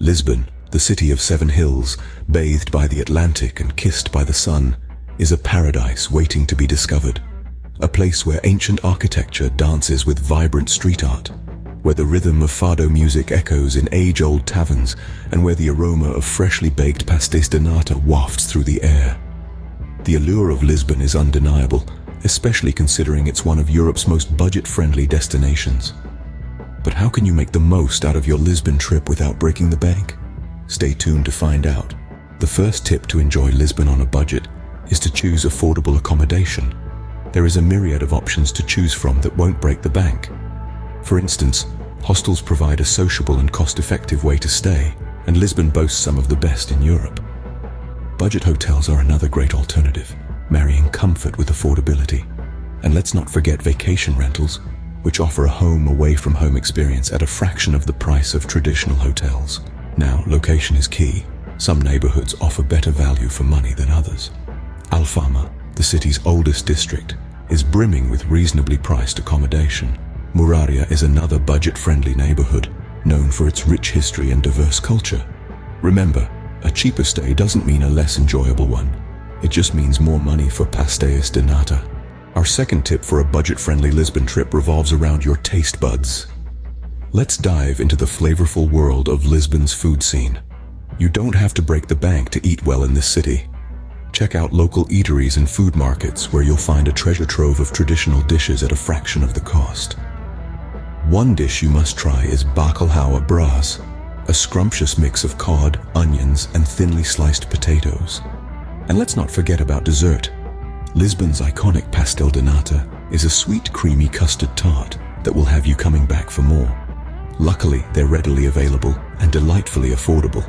Lisbon, the city of 7 hills, bathed by the Atlantic and kissed by the sun, is a paradise waiting to be discovered. A place where ancient architecture dances with vibrant street art, where the rhythm of fado music echoes in age-old taverns, and where the aroma of freshly baked pastéis de nata wafts through the air. The allure of Lisbon is undeniable, especially considering it's one of Europe's most budget-friendly destinations. But how can you make the most out of your Lisbon trip without breaking the bank? Stay tuned to find out. The first tip to enjoy Lisbon on a budget is to choose affordable accommodation. There is a myriad of options to choose from that won't break the bank. For instance, hostels provide a sociable and cost-effective way to stay, and Lisbon boasts some of the best in Europe. Budget hotels are another great alternative, marrying comfort with affordability. And let's not forget vacation rentals, which offer a home-away-from-home experience at a fraction of the price of traditional hotels. Now, location is key. Some neighborhoods offer better value for money than others. Alfama, the city's oldest district, is brimming with reasonably priced accommodation. Muraria is another budget-friendly neighborhood, known for its rich history and diverse culture. Remember, a cheaper stay doesn't mean a less enjoyable one. It just means more money for pastéis de nata. Our second tip for a budget-friendly Lisbon trip revolves around your taste buds. Let's dive into the flavorful world of Lisbon's food scene. You don't have to break the bank to eat well in this city. Check out local eateries and food markets where you'll find a treasure trove of traditional dishes at a fraction of the cost. One dish you must try is bacalhau à brás, a scrumptious mix of cod, onions, and thinly sliced potatoes. And let's not forget about dessert. Lisbon's iconic pastel de nata is a sweet, creamy custard tart that will have you coming back for more. Luckily, they're readily available and delightfully affordable.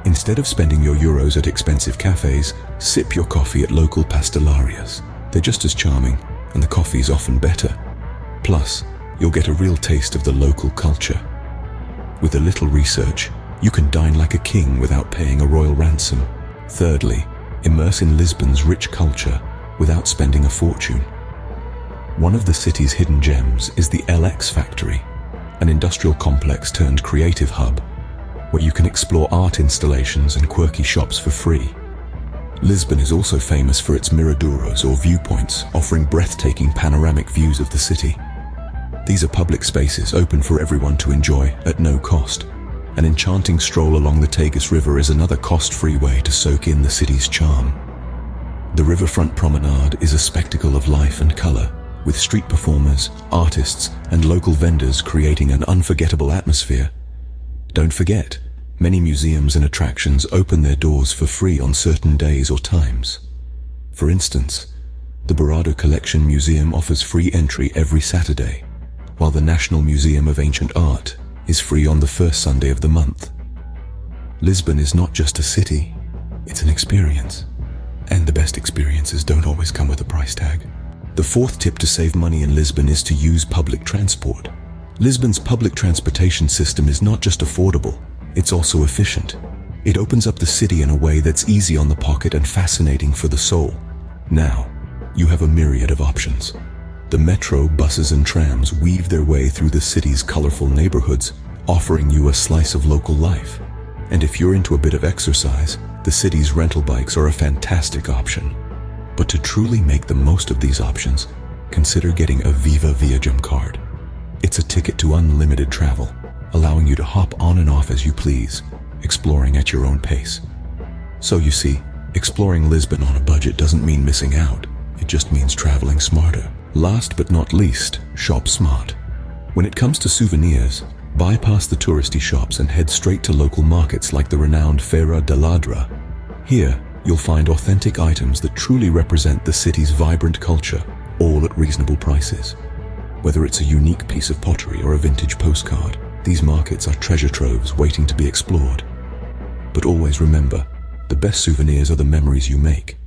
Instead of spending your euros at expensive cafes, sip your coffee at local pastelarias. They're just as charming, and the coffee is often better. Plus, you'll get a real taste of the local culture. With a little research, you can dine like a king without paying a royal ransom. Thirdly, immerse in Lisbon's rich culture without spending a fortune. One of the city's hidden gems is the LX Factory, an industrial complex turned creative hub, where you can explore art installations and quirky shops for free. Lisbon is also famous for its miradouros, or viewpoints, offering breathtaking panoramic views of the city. These are public spaces open for everyone to enjoy at no cost. An enchanting stroll along the Tagus River is another cost-free way to soak in the city's charm. The riverfront promenade is a spectacle of life and color, with street performers, artists, and local vendors creating an unforgettable atmosphere. Don't forget, many museums and attractions open their doors for free on certain days or times. For instance, the Barado Collection Museum offers free entry every Saturday, while the National Museum of Ancient Art is free on the first Sunday of the month. Lisbon is not just a city, it's an experience. And the best experiences don't always come with a price tag. The fourth tip to save money in Lisbon is to use public transport. Lisbon's public transportation system is not just affordable, it's also efficient. It opens up the city in a way that's easy on the pocket and fascinating for the soul. Now, you have a myriad of options. The metro, buses, and trams weave their way through the city's colorful neighborhoods, offering you a slice of local life. And if you're into a bit of exercise, the city's rental bikes are a fantastic option. But to truly make the most of these options, consider getting a Viva Viajum card. It's a ticket to unlimited travel, allowing you to hop on and off as you please, exploring at your own pace. So you see, exploring Lisbon on a budget doesn't mean missing out. It just means traveling smarter. Last but not least, shop smart. When it comes to souvenirs, bypass the touristy shops and head straight to local markets like the renowned Feira de Ladra. Here, you'll find authentic items that truly represent the city's vibrant culture, all at reasonable prices. Whether it's a unique piece of pottery or a vintage postcard, these markets are treasure troves waiting to be explored. But always remember, the best souvenirs are the memories you make.